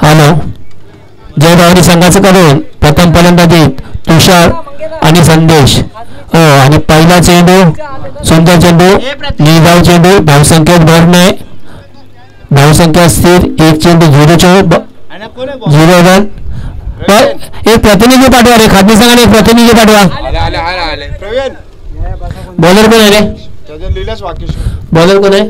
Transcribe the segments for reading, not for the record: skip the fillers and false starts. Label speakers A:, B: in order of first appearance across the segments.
A: Hello Jai Bhavani संघाचं करून प्रथम फलंदाजी तुषार आणि संदेश हो आणि पहिला चेंडू सुंदर चेंडू निर्धाव चेंडू धावसंख्येत भर नाही धावसंख्या स्थिर एक चेंडू 0 रन एक प्रतिनिधी पाठवा रे खादनी संघाने एक प्रतिनिधी पाठवा बॉलर कोण आहे रे बॉलर कोण आहे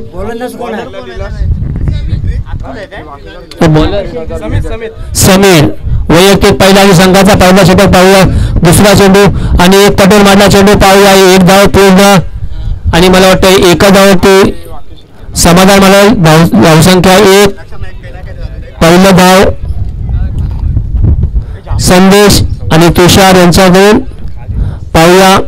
A: समीर वैयक्तिक पहिला आणि संघाचा पहिला षटक पाहूया दुसरा चेंडू आणि एक कटोल मारला चेंडू पाहूया एक धाव पूर्ण आणि मला वाटतं एका धावती समाधान मला धावसंख्या 1 पहिलं धाव संदेश आणि तुषार यांच्याकडून पाहूया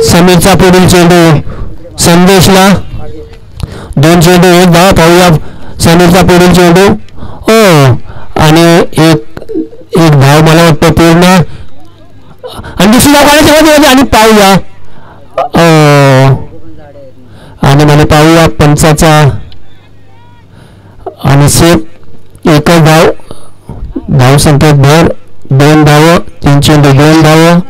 A: समीरचा पुढील चेंडू संदेशला 2 चेंडू 1 धाव पाहूया समीरचा पुढील चेंडू आणि एक धाव मला वाटतं पूर्ण आणि दुसरी धाव काढायची आणि पाहूया आणि मला पाहूया पंचाचा आणि सेफ एकच धाव धावसंख्येत भर 2 धाव 3 चेंडू 2 धाव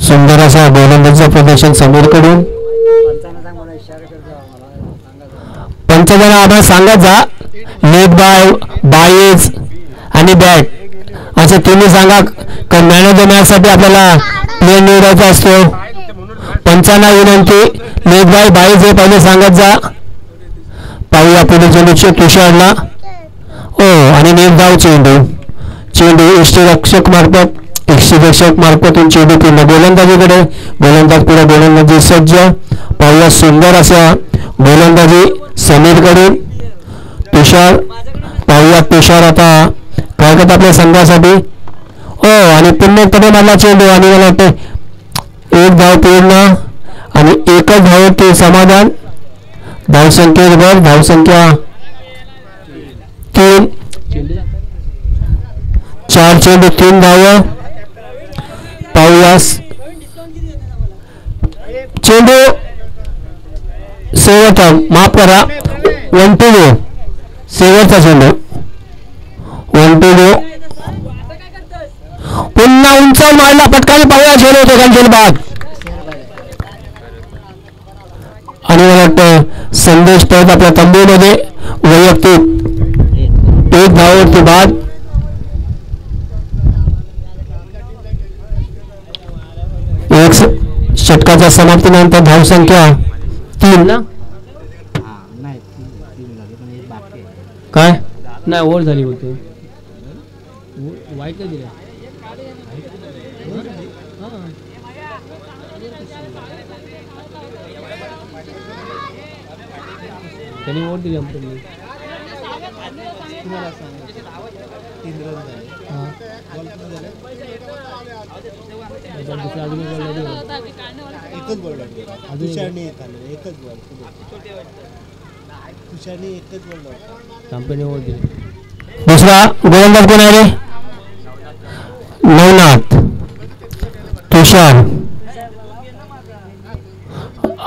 A: सुंदर असा गोलंदाजीचं प्रदर्शन समीरकडून पंचजना आम्हाला सांगत जा लेग बायज आणि बॅट असे तिन्ही सांगा मॅन ऑफ द मॅच साठी आपल्याला प्लेयर निवडायचा असतो पंचांना विनंती लेग बायज हे पहिले सांगत जा पाहूया पुढे चेंडूचे तुषारला आणि निर्धाव चेंडू यष्टीरक्षक मार्फत चेंडू पूर्ण गोलंदाजीकडे गोलंदाज पुढे गोलंदाजी सज्ज पाहूया सुंदर असा गोलंदाजी समीरकडून तुषार पाहूया तुषार आता काय करत आपल्या संघासाठी आणि पुन्हा मारला चेंडू आणि मला वाटतं 1 धाव पूर्ण आणि एकच धाव ते समाधान धावसंख्येवर धावसंख्या 3 4 चेंडू 3 धाव पाहूया चेंडू शेवटचा माफ करा 1-2 शेवटचा चेंडू 1-2 पुन्हा उंचावर मारला पटकाने पाहूया झेल होतो कांचन बाग आणि मला वाटतं संदेश परत आपल्या तंबूमध्ये वैयक्तिक 1 धावावरती बाद षटकाच्या समाप्तीनंतर धावसंख्या 3 ना काय नाही ओव्हर झाली होती वाईट दिला त्यांनी ओव्हर दिली दुसरा गोलंदाज कोण आहे रे नवनाथ तुषार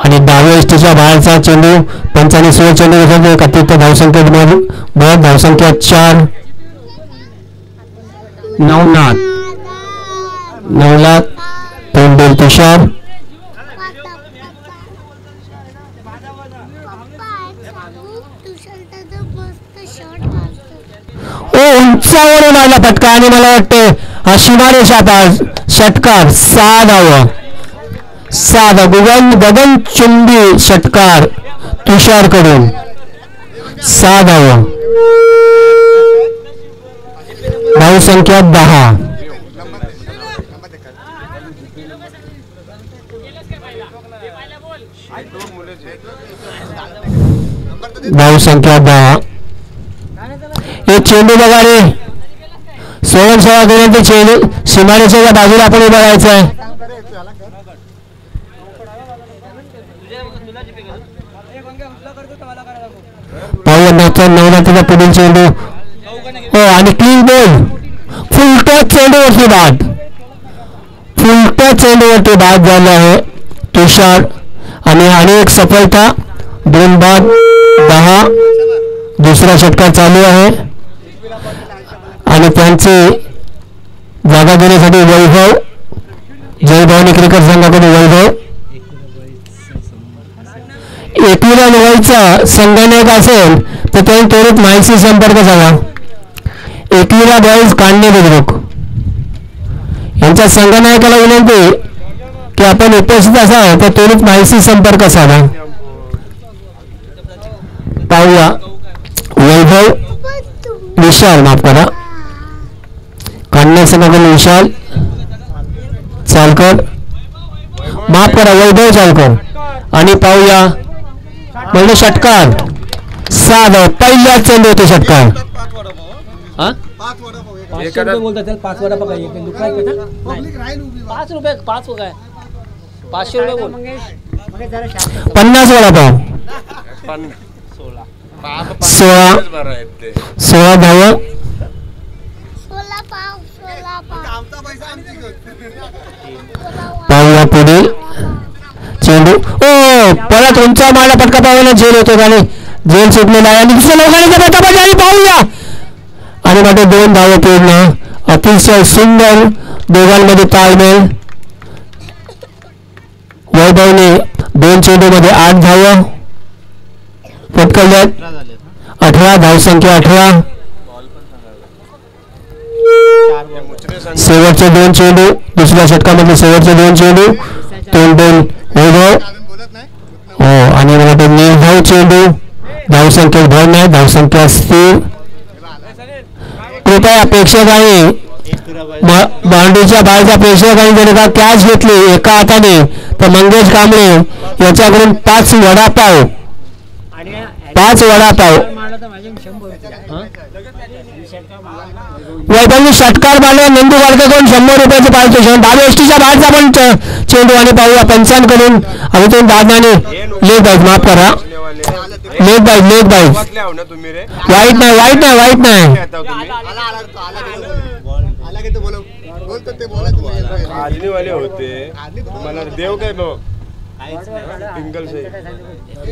A: आणि डाव्या इष्टीच्या बाहेरचा चेंडू पंचाने 16 चेंडू कथित धावसंख्येत भर धावसंख्या 4 नवनाथ तोंडेल तुषार उंचावर मारला फटका आणि मला वाटतं हा सीमारेषा षटकार 6 धाव साधा गगनचुंबी षटकार तुषार कडून 6 धाव धावसंख्या 10 धावसंख्या 10 हे चेंडू बघा रे 16 करून चेंडू सीमारेषेच्या बाजूला आपण उभं राहायचं आहे पाहूया नवरात्रीचा पुढील चेंडू हो आणि क्लीन बॉल फुल टच चेंडूवरती बाद फुल टच चेंडूवरती बाद झाले आहे तुषार आणि एक सफलता 2 बाद 10 दुसरा षटकार चालू आहे आणि त्यांची जागा घेण्यासाठी वैभव जय भवानी क्रिकेट संघाकडून वैभव एकविरा नवाईचा संगणक असेल तर त्यांनी त्वरित माहिती संपर्क साधा एकविरा बॉईज काढणे बुद्रुक यांच्या संगणकाला विनंती की आपण उपस्थित असाल तर त्वरित माहिती संपर्क साधा पाहूया वैभव विशाल माफ करा काढणे संघाकडून विशाल चालकर माफ करा वैभव चालकर आणि पाहूया म्हणजे षटकार 6 धाव पहिल्या चेंडू होते षटकार
B: 5 रुपये बोलतात 5 वडापाव काय 5 रुपये 5 काय 500 रुपये बोल
A: 50 वडापाव 16 धाव पाहूया पुढे चेंडू ओ परत उंचा मारला पटका पाहूया झेल होतो आणि झेल सुटलेला आहे आणि दुसऱ्या लोकांनी पटापट आणि पाहूया आणि मध्ये 2 धावा पूर्ण अतिशय सुंदर दोघांमध्ये ताळमेळ वैभवने 2 चेंडूमध्ये 8 धावा पटकवल्यात 18 धावसंख्या 18 शेवटचे 2 चेंडू दुसऱ्या षटकामध्ये शेवटचे 2 चेंडू 2-2 वैभव हो आणि मला ते निर्धाव चेंडू धावसंख्येत भर नाही धावसंख्या स्थिर कृपया प्रेक्षकांनी बाउंड्रीच्या बाहेरच्या प्रेक्षकांनी जर का कॅच घेतली एका हाताने तर मंगेश कांबळे याच्याकडून 5 वडापाव वैभवनी षटकार मारला नंदू गाडकेकडून 100 रुपयाचे पारितोषिक डाव्या एसटीच्या बाहेरचा पण चेंडू आणि पाहूया पंचांकडून अभितून दादाने लेग बाईज माफ करा लेग बाईज वाईट नाही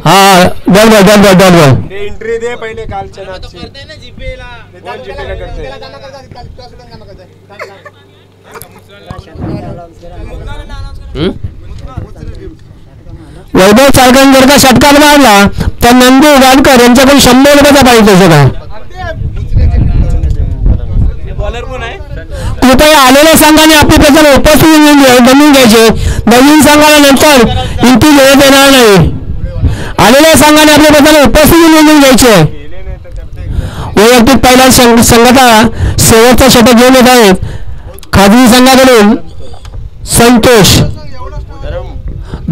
A: हा डल
C: एंट्री दे पहिले कालच्या
A: वैभव चालकांनी जर का षटकार मारला तर नंदू गाडकर यांच्याकडून 100 रुपयाचा पारितोषिक आहे कृपया आलेल्या संघाने आपली प्रचार उपस्थिती बनवून घ्यायचे नवीन संघाला नंतर इंटी वेळ येणार नाही आलेल्या संघाने आपल्या प्रचार उपस्थिती नोंदवून घ्यायचे वैयक्तिक पहिला संघाचा शेवटचा षटक घेऊन येत आहेत खाजगी संघाकडून संतोष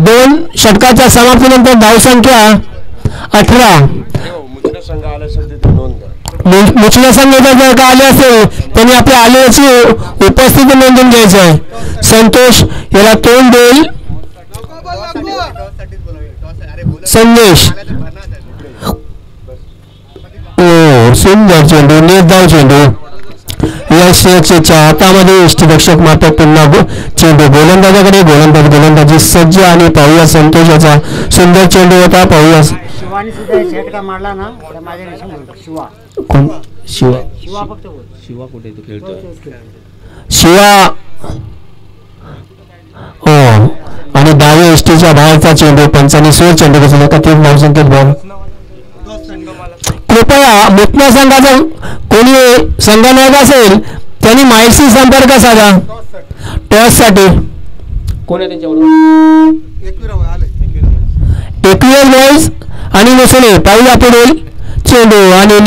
A: 2 षटकाच्या समाप्तीनंतर धावसंख्या 18 मुचला संघ जर का आले असेल त्यांनी आपल्या आलेल्याची उपस्थिती नोंदवून घ्यायची आहे संतोष याला तोंड देईल संदेश ओ सुंदर चेंडू निर्धाव चेंडू यशच्या हातामध्ये यष्टीरक्षक मात्र पुन्हा चेंडू गोलंदाजाकडे गोलंदाजी सज्ज आणि पाहूया संतोषाचा सुंदर चेंडू होता पाहूया कोण शिवा कुठे तो खेळतो शिवा हो आणि डाव्या एसटीच्या बाहेरचा चेंडू पंचांनी 16 चेंडू बसला का 3 धावसंख्येत बॉल कृपया मुक्ता संघाचा कोणी संघनायक असेल त्यांनी माहिती संपर्क साधा टॉस साठी कोण आहे त्यांच्याबरोबर एकवीर बॉईज आणि मुसळे पाहूया पुढील चेंडू आणि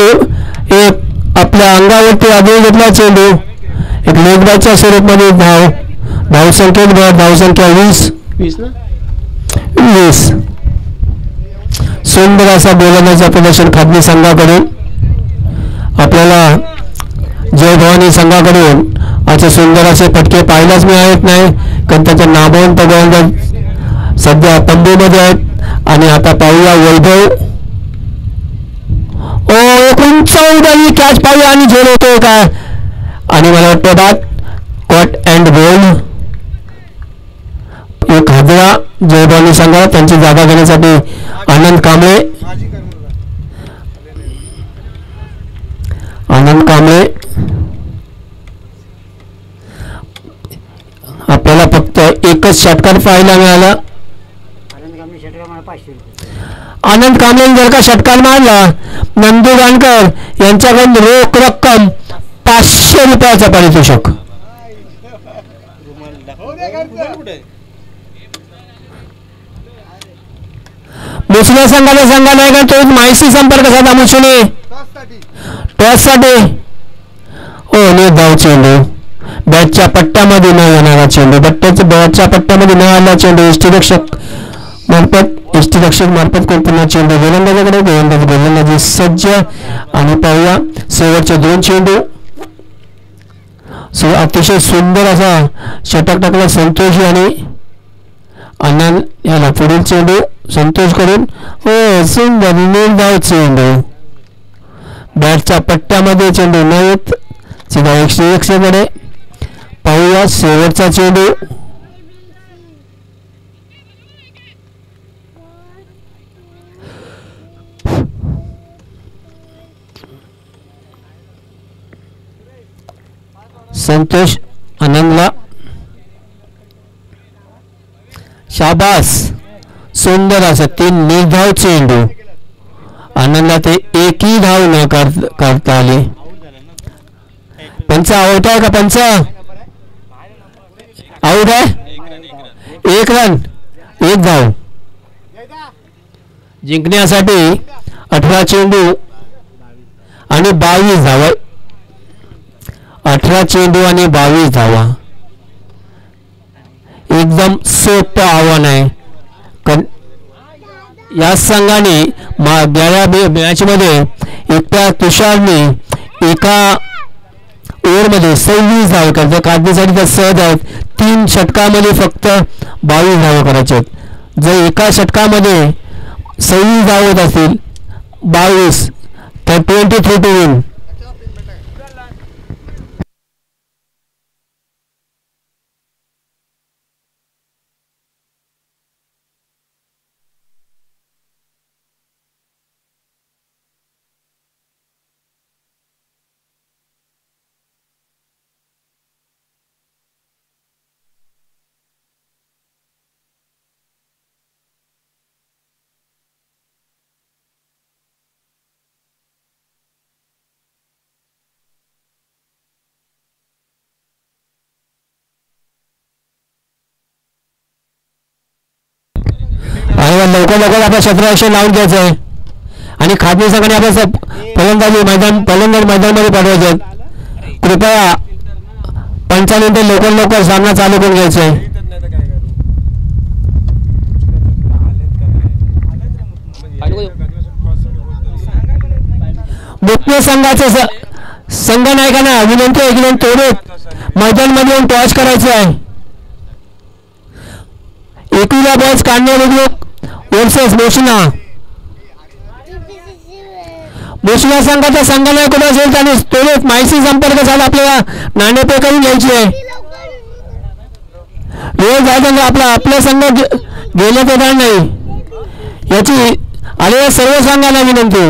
A: एक आपल्या अंगावरती आधी घेतला चेंडू एक लेगबाच्या स्वरूपामध्ये धावसंख्येत धावसंख्या 20 सुंदर असा गोलंदाजीचं प्रदर्शन खाजगी संघाकडून आपल्याला जय भवानी संघाकडून असे सुंदर असे फटके पाहायलाच मिळत नाही कारण त्याचे नामवंत गोलंदाज सध्या तंबूमध्ये आहेत आणि आता पाहूया वैभव ओ चौदावी कॅच पाहूया आणि झेल होतोय का. आणि मला वाटतं बाद कॉट अँड गोल्ड. एक हादरा जयभवानी संघाला त्यांची जागा घेण्यासाठी आनंद कांबळे. आनंद कांबळे आपल्याला फक्त एकच षटकार पाहायला मिळाला. आनंद कांबळे जर का षटकार मारला नंदू गाणकर यांच्याकडून रोख रक्कम 500 रुपयाचा पारितोषिक. मुसला संघाला सांगा नाही का तो माहिती संपर्क साधा मुशीने टॉससाठी. हो ने धाव चेंडू बॅटच्या पट्ट्यामध्ये न येणारा चेंडू. बॅटच्या पट्ट्यामध्ये न आला चेंडू यष्टीरक्षक मार्फत कोणता चेंडू गोलंदाजाकडे. गोलंदाजी सज्ज आणि पाहूया शेवटचे 2 चेंडू. अतिशय सुंदर असा षटक टाकला संतोष आणि आनंद याला. पुढील चेंडू संतोष करून हो सुंदर निर्धाव चेंडू. बॅटच्या पट्ट्यामध्ये चेंडू न येत सीधा 101 कडे. पाहूया शेवटचा चेंडू. संतोष आनंदला शाबास. सुंदर असं 3 निर्धाव चेंडू. आनंदला ते एकही धाव न करता आले. पंच आउट आहे का. पंच आउट आहे. 1 रन 1 धाव. जिंकण्यासाठी 18 चेंडू आणि 22 धावा. 18 चेंडू आणि 22 धावा. एकदम सोपं आव्हान आहे. या संघाने गेल्या मॅच मध्ये एकट्या तुषारने एका ओव्हरमध्ये 26 धावा करायच्या. काढण्यासाठी तर सहज आहेत. 3 षटकामध्ये फक्त 22 धावा करायच्या आहेत. जर एका षटकामध्ये 26 धावा होत असतील 22 तर 23 टू विन. लवकर आपल्या क्षेत्ररक्षण लावून घ्यायचं आहे आणि खाजगी संघाने आपल्या फलंदाजी मैदानामध्ये पाठवायचे. कृपया 5 मिनिटे लवकर सामना चालू करून घ्यायचा आहे. मुख्य संघाचे संघ नायकांना विनंती आहे की त्वरित मैदानामध्ये येऊन टॉस करायचे आहे. एकूला बॉल्स काढण्यामध्ये वर्सेस मोशिना संघाचा संघनायक कुठे असेल त्याने त्वरित माहिती संपर्क झाला. आपल्याला नाणेफेक करून घ्यायची आहे. रोज आपला संघ गेले तर नाही याची आलेल्या सर्व संघांना विनंती.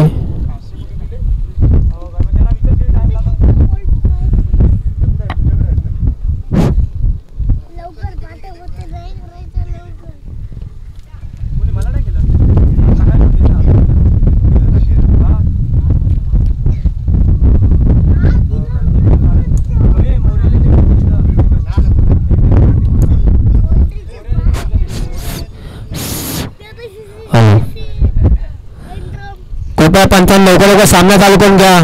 A: कृपया 5 लवकर सामना चालू करून घ्या.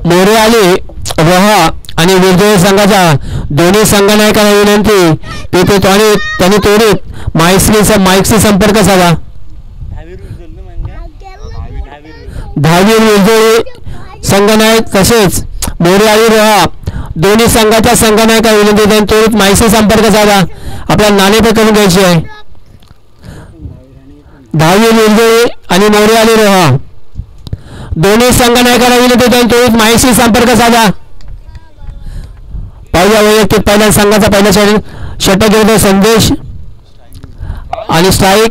A: मोरे आली रोहा आणि विजय संघाच्या दोन्ही संघनायकांना विनंती की त्यांनी त्वरित माईकशी संपर्क साधा. दहावी विरजोळी संघनायक तसेच मोरे आणि रोहा दोन्ही संघाच्या संघनायका विनंती त्यांनी त्वरित माहिती संपर्क साधा. आपल्याला नाणेफेक करून घ्यायची आहे. दहावी विरजोळी आणि मोरे आणि रोहा दोन्ही संघनायकांना विनंती त्यांनी त्वरित माहिती संपर्क साधा. पाहूया वैयक्तिक पहिल्या संघाचा पहिला षटक घेतो संदेश आणि स्ट्राईक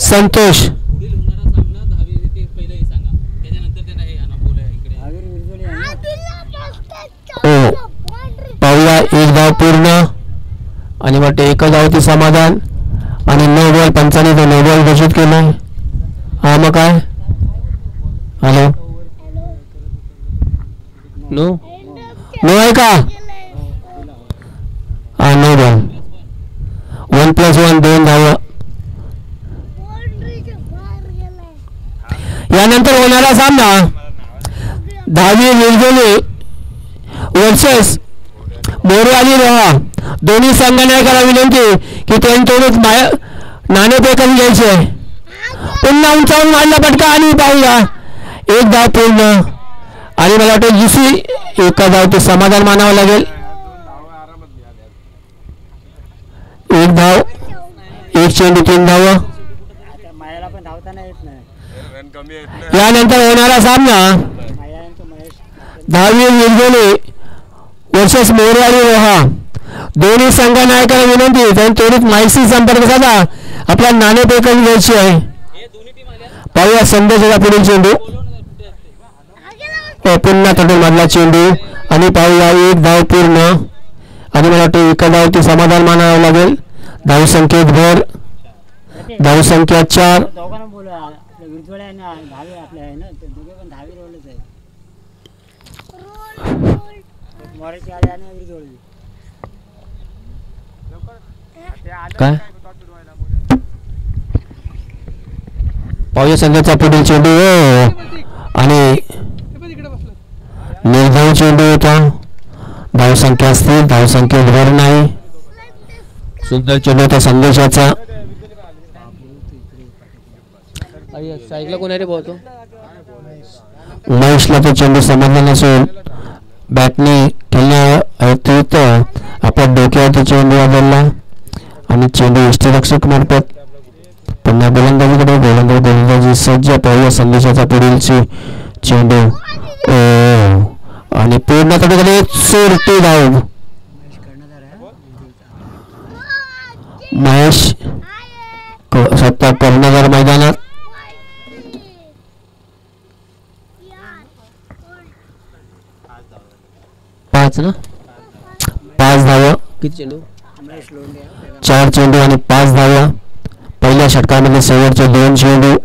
A: संतोष. पाहूया एक धाव पूर्ण आणि वाटते एकच धावती समाधान आणि 9 बॉल पंचांनी तो 9 बॉल घोषित केलाय. हा मग काय हॅलो नो नो आहे का. हा 9 बॉल 1+1 2 धाव. यानंतर होणारा सामना दहावी विरजोळी वर्सेस मोरे आणि रोहा दोन्ही संघनायकाला विनंती की त्यांच्यावरच नाणेफेक करून घ्यायचे. पुन्हा उंचावून मारला फटका आणि पाहूया एक धाव पूर्ण आणि मला वाटतं दुसरी एका धाव ते समाधान मानावं लागेल. एक धाव एक चेंडू 3 धाव. यानंतर होणारा सामना दहावी विरजोळी वर्सेस मोरे आणि रोहा दोन्ही संघनायकांना विनंती त्यांनी त्वरित माहिती संपर्क साधा. आपल्या नाणेफेक करून घ्यायची आहे. पाहूया संदेशाचा पुढील चेंडू पुन्हा तटून मधला चेंडू आणि पाहूया एक धाव पूर्ण आणि मला वाटतं एका धाव ते समाधान मानावं लागेल. धाव संख्येत भर धाव संख्या 4. काय पाहूया संघाचा पुढील चेंडू आणि निर्धाव चेंडू होता. धाव संख्या असतील धाव संख्येत भर नाही. सुंदर चेंडू होता संदेशाचा.
B: साईडला कोण आहे रे भाऊ.
A: उमेशला तो चेंडू समजला नसून बॅटने खेळण्यात आपल्या डोक्यावरती चेंडू आदळला आणि चेंडू यष्टीरक्षक मार्फत पुन्हा गोलंदाजीकडे गोलंदाजी सज्ज. पाहूया संदेशाचा पुढील चेंडू आणि पूर्ण तडकडे सोडते धाव. महेश सत्ता कर्णधार मैदानात. पाच धावा.
B: किती चेंडू
A: 4 चेंडू आणि 5 धावा. पहिल्या षटकामध्ये शेवटचे 2 चेंडू.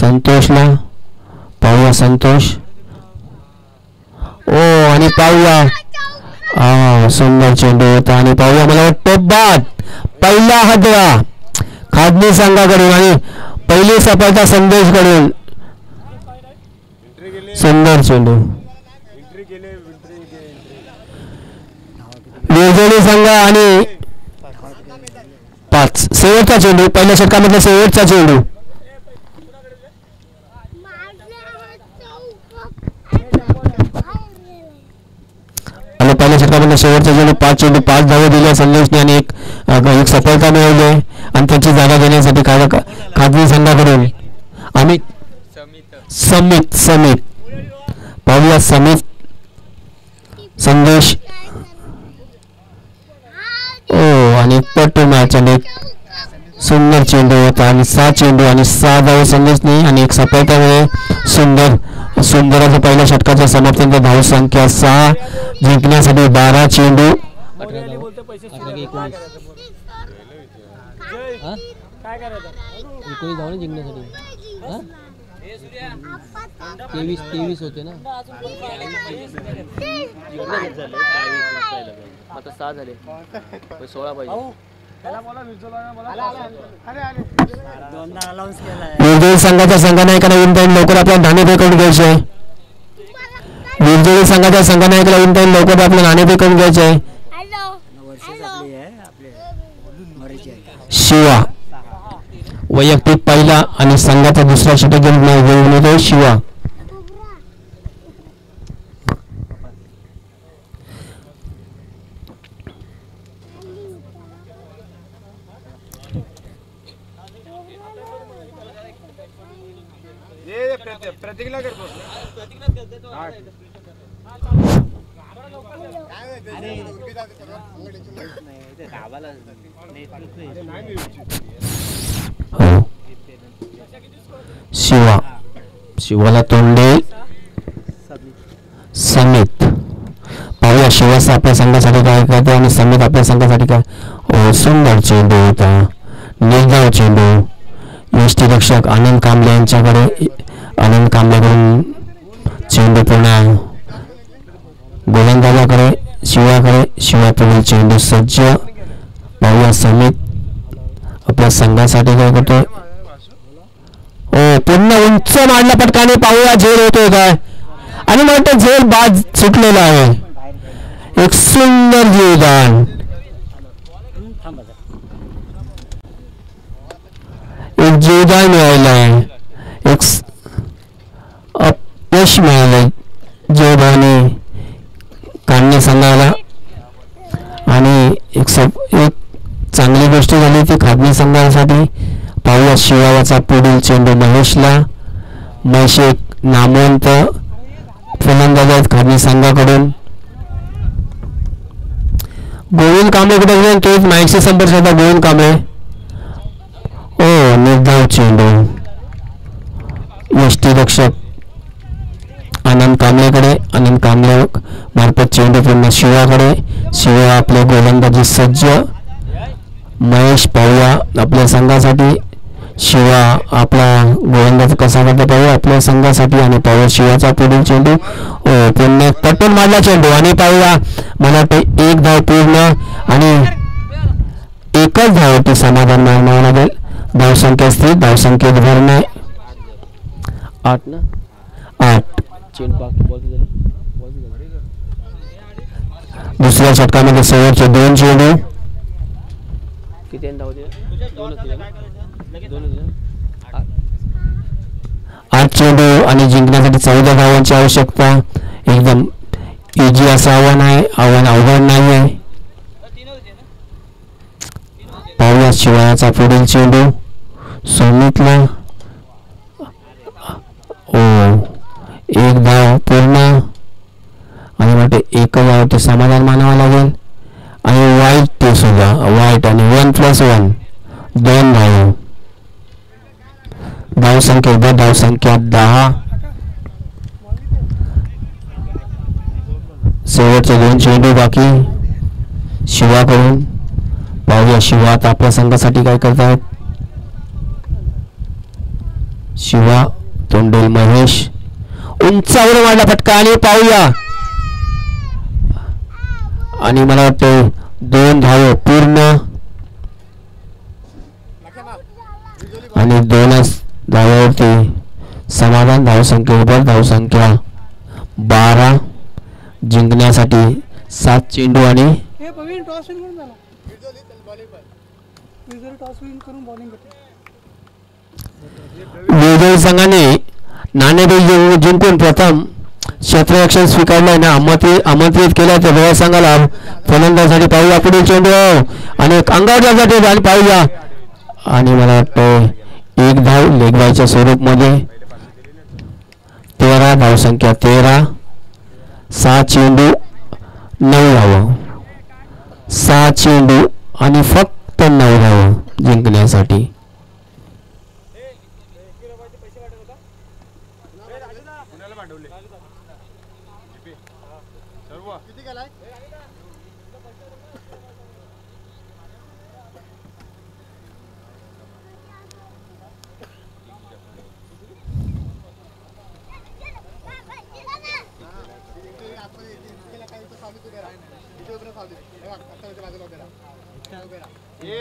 A: संतोषला पाहूया संतोष आणि पाहूया सुंदर चेंडू होता आणि पाहूया मला वाटतं बाद पहिला हदरा खादनी संघाकडून आणि पहिली सफलता संदेशकडून. सुंदर चेंडू विरजोळी संघ आणि 5 शेवटचा चेंडू पहिल्या षटकामधला शेवटचा चेंडू. आणि पहिल्या षटकामधला शेवटचा चेंडू 5 चेंडू 5 धावा दिल्या संदेशने आणि एक सफलता मिळवली आणि त्यांची जागा घेण्यासाठी खाजगी संघाकडून समित पाहूया समित संदेश आणि पट्टू मॅच आणि सुंदर चेंडू होता आणि 6 चेंडू आणि 6 धावा संदेशने आणि एक सफलता मिळेल. सुंदराच्या पहिल्या षटकाच्या समाप्तीनंतर धाव संख्या 6 जिंकण्यासाठी 12 चेंडू.
B: जिंकण्यासाठी 23 होते ना आता 6 झाले 16 पाहिजे.
A: विरजोळी संघाच्या संघनायकाला विनंती लवकर आपल्या नाणेफेक करून घ्यायचे आहे. विरजोळी संघाच्या संघनायकाला विनंती लवकर आपल्या नाणेफेक करून घ्यायचे आहे. शिवा वैयक्तिक पहिला आणि संघाचा दुसरा षटक घेऊन येतो शिवा.
C: प्रतीकला करतो
A: शिवा शिवाला तोंडे समित. पाहूया शिवास आपल्या संघासाठी काय करतो आणि समित आपल्या संघासाठी काय. ओ सुंदर चेंडू होता, निर्धाव चेंडू. यष्टीरक्षक आनंद कांबळे यांच्याकडे. आनंद कांबळेकडून चेंडू पुन्हा गोलंदाजाकडे शिवाकडे. शिवा पुढील चेंडू सज्ज. पाहूया समित आपल्या संघासाठी काय करतोय. ओ पुन्हा उंच मारला पटकाने. पाहूया झेल होतोय काय आणि मग ते झेल बाद सुटलेला आहे. एक सुंदर जीवदान, एक जीवदान मिळालं आहे, एक अपयश मिळालंय जीवदानी काढणे संघाला. आणि एक चांगली गोष्ट झाली ती खाजगी संघासाठी. पाहूया शिवाचा पुढील चेंडू महेशला. महेश एक नामवंत फलंदाज आहेत खाजगी संघाकडून. गोविंद कांबळेकडे घेऊन तोच माईकशी संपर्क साधला. गोविंद कांबळे. ओ निर्धाव चेंडू. यष्टीरक्षक आनंद कांबळेकडे. आनंद कांबळे मार्फत चेंडू पुन्हा शिवाकडे. शिवा आपले गोलंदाजी सज्ज. महेश पाहूया आपल्या संघासाठी. शिवा आपला गोलंदाज कसा करतो पाहूया आपल्या संघासाठी. आणि पाहूया शिवाचा पुढील चेंडू. पुन्हा पटून मारला चेंडू आणि पाहूया मला वाटतं एक धाव पूर्ण आणि एकच धावती समाधान मानावं लागेल. धावसंख्या स्थिर. धावसंख्येत भर नाही. 8 ना 8. दुसऱ्या षटकामध्ये शेवटचे 2 चेंडू. किती धाव 8 चेंडू आणि जिंकण्यासाठी 14 धावांची आवश्यकता. एकदम इजी असं आव्हान आहे. आव्हान अवघड नाही आहे. पाहूया शिवाचा पुढील चेंडू सुमितला. ओ एक धाव पूर्ण आणि वाटते एक धाव ते समाधान मानावं लागेल. आणि वाईट ते सुद्धा वाईट आणि 1+1 2 धाव. धावसंख्या 10. शेवटचे 2 चेंडू बाकी शिवाकडून. पाहूया शिवा आता आपल्या संघासाठी काय करतायत. शिवा तोंडेल महेश उंचावर मारला फटका आणि पाहूया आणि मला वाटतं 2 धाव पूर्ण आणि 2च धावावरती समाधान. धावसंख्येवर धावसंख्या 12. जिंकण्यासाठी 7 चेंडू आणि विजयी संघाने नाणेफेक जिंकून प्रथम क्षेत्ररक्षण स्वीकारलंय ना आमंत्रित केलं तर रोया संघाला फलंदाजासाठी. पाहूया पुढील चेंडू आणि अंगावर जाते आणि पाहूया आणि मला वाटतं एक धाव लेगबायच्या स्वरूपमध्ये. 13 धावसंख्या 13. 6 चेंडू 9 धाव. 6 चेंडू आणि फक्त 9 धाव जिंकण्यासाठी.
C: ये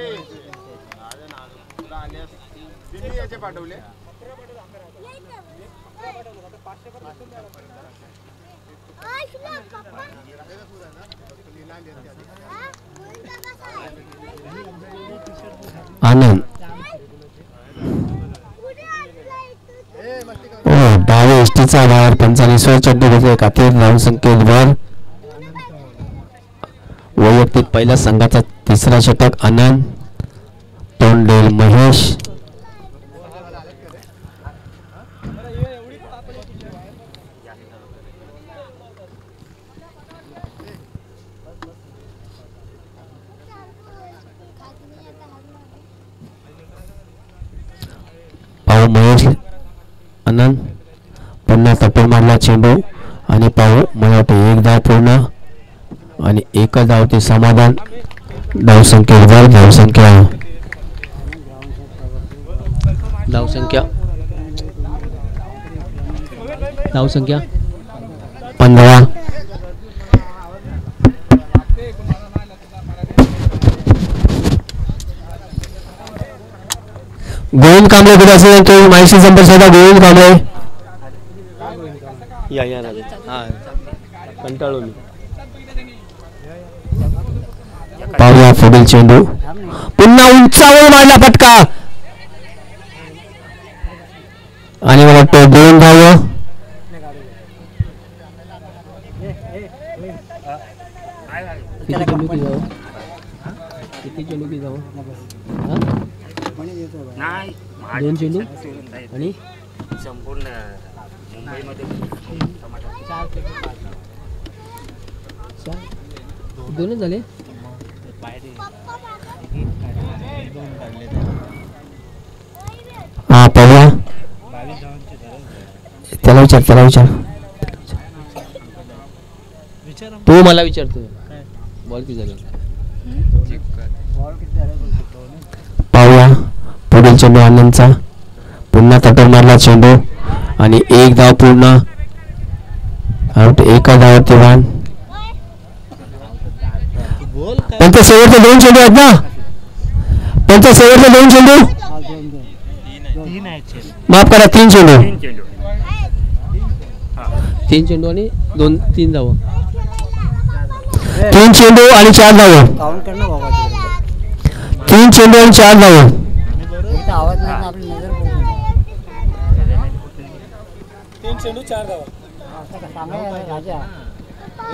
C: तिन्ही याचे पाठवले.
A: आनंद डावे एसटीचा बाहेर पंचाने चड्डे घेतले. कातील धाव संख्येवर वैयक्तिक पहिल्या संघाचा तिसरा षटक आनंद. तोंडेल महेश. पाहू महेश आनंद पुन्हा तटून मारला चेंडू आणि पाहू मला वाटतं एक धाव पूर्ण आणि एकच धावते समाधान. धावसंख्येवर धावसंख्या 15. गोविंद कांबळे कुठे असेल तो माहिती संपर्क साधा. गोविंद कांबळे या कंटाळून पाहूया पुढील चेंडू. पुन्हा उंचावर मारला फटका आणि मला वाटतं 2 धाव.
B: दोन चेंडू आणि
D: संपूर्ण मुंबईमध्ये
B: दोनच झाले.
A: हा पाहूया त्याला विचार
B: तू मला विचारतो बॉल किती झाला.
A: पाहूया पुढील चेंडू आनंदचा. पुन्हा तटून मारला चेंडू आणि एक धाव पूर्ण. एका धावावरती वाण. त्यांच्या शेवटचे 2 चेंडू आहेत ना. त्यांच्या शेवटचे 2 चेंडू माफ करा 3 चेंडू.
B: 3 चेंडू आणि 3 धाव.
A: 3 चेंडू आणि 4 धाव. 3 चेंडू आणि 4 धाव.
B: 3 चेंडू 4 धाव.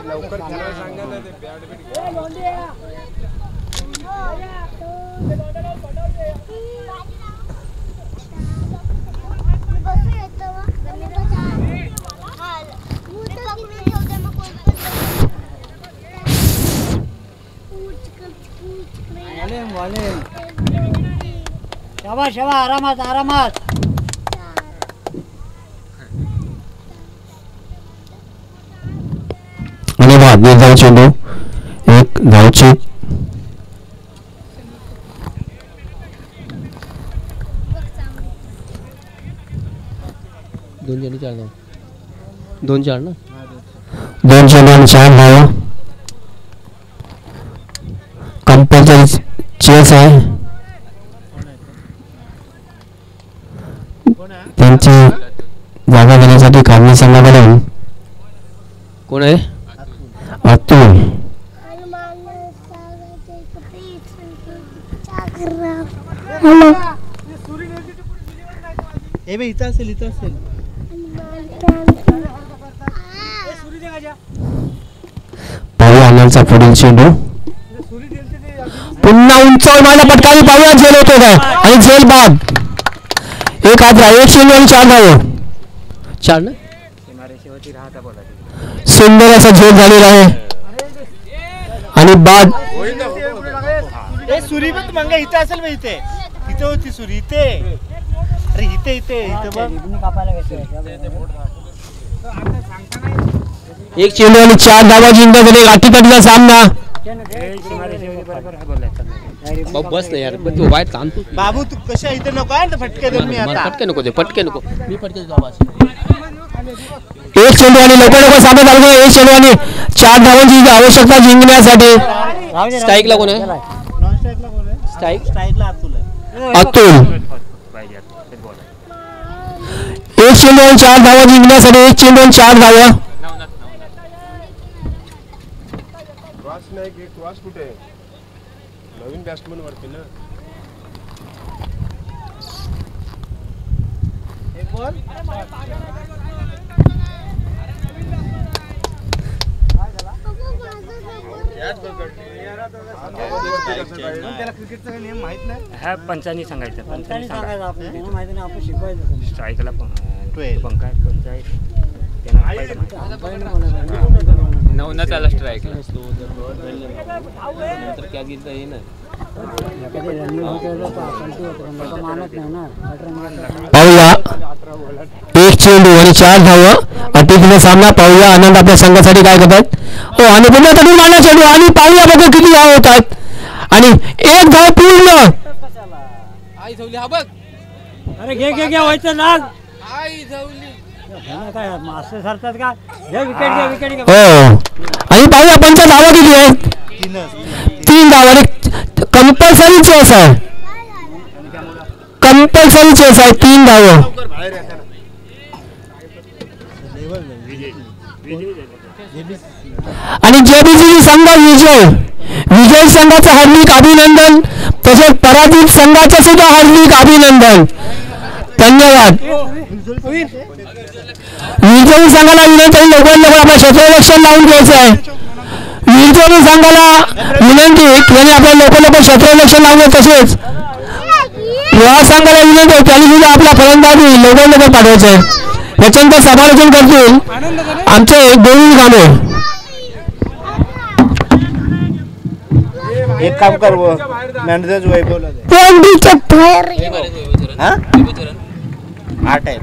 C: लवकर खेळायला सांगा ना ते बॅट बीट.
D: शाबाश आरामात आरामात.
A: आणि बाद धाव चेंडू 1 धावची.
B: दोन चेंडू 4 धाव. 2-4 ना.
A: 2 चेंडू आणि 4 धाव. कंपल्सरी चेस आहे. त्यांची जागा घेण्यासाठी खाली संघाकडून
B: कोण आहे.
A: अतुल.
D: इथं असेल.
A: पाहूया आनंदचा पुढील चेंडू. पुन्हा उंचावर मारला फटका आणि पाहूया झेल होतो काय आणि झेल बाद. 1 हात राहा. 1 चेंडू आणि 4 धाव.
B: 4 ना.
A: सुंदर असा झेल झालेला आहे आणि बाद.
D: सुरी पण मंगा इथे असेल. इथे होती सुरी. अरे इथे
A: एक चेंडू आणि 4 धावा जिंकण्यासाठी लाठीकाठीचा सामना.
B: बस नाही यार. तू वाईट ताणतो.
D: बाबू तू कशा इथे नको आहे फटके देऊन मी आता.
B: फटके नको दे. फटके नको. मी फटके देतो.
A: 1 चेंडू आणि लवकर सामना चालू आहे. 1 चेंडू आणि 4 धावांची आवश्यकता जिंकण्यासाठी.
B: स्ट्राईकला कोण आहे. स्ट्राईकला
D: अतुल आहे.
A: अतुल. चेंडू आणि 4 धावा जिंकण्यासाठी 1 चेंडू आणि 4 धावा.
C: क्रॉस नाही की क्रॉस कुठे आहे? नवीन बॅट्समन वरती ना.
D: त्याला क्रिकेटचा काही नियम माहित नाही.
E: ह्या पंचांनी सांगायचं. पंचांनी सांगायचं
B: आपल्याला माहिती नाही, आपण शिकवायचं.
E: स्ट्राईकला
D: ट्वेल्व.
E: पंचायत त्यांना पहिलं माहिती.
F: नवना त्याला स्ट्राईक
A: पाहूया 1 चेंडू आणि 4 धावा. अटीतला सामना पाहूया. आनंद आपल्या संघासाठी काय करतात. हो आणि पुन्हा तरी मारला चेंडू आणि पाहूया बघा किती धावा होतात आणि 1 धाव पूर्ण.
F: आई झवली हा बघ.
B: अरे घे व्हायचं नाग.
F: आई झवली.
B: काय मास्टर सरतात का? घे विकेट घे.
A: हो आणि पाहूया पंच धावा किती आहेत. 3 धावा. कंपल्सरी चेस आहे. कंपल्सरी चेस आहे. 3 धावा. आणि जेबीसी संघ विजय संघाचं हार्दिक अभिनंदन. तसेच पराजित संघाचं सुद्धा हार्दिक अभिनंदन. धन्यवाद. विजयी संघाला विनंती लवकर आपलं क्षेत्ररक्षण लावून घ्यायचं आहे. विजयी संघाला विनंती त्यांनी आपल्या लवकर क्षेत्ररक्षण लावलं. तसेच या संघाला विनंती त्यांनी सुद्धा आपला फलंदाजी लवकर पाठवायचं आहे. याच्यानंतर समालोचन करतील आमचे गोविंद कांबळे.
D: एक काम कर मॅनेजर वैभवला दे.
A: 8 आहे.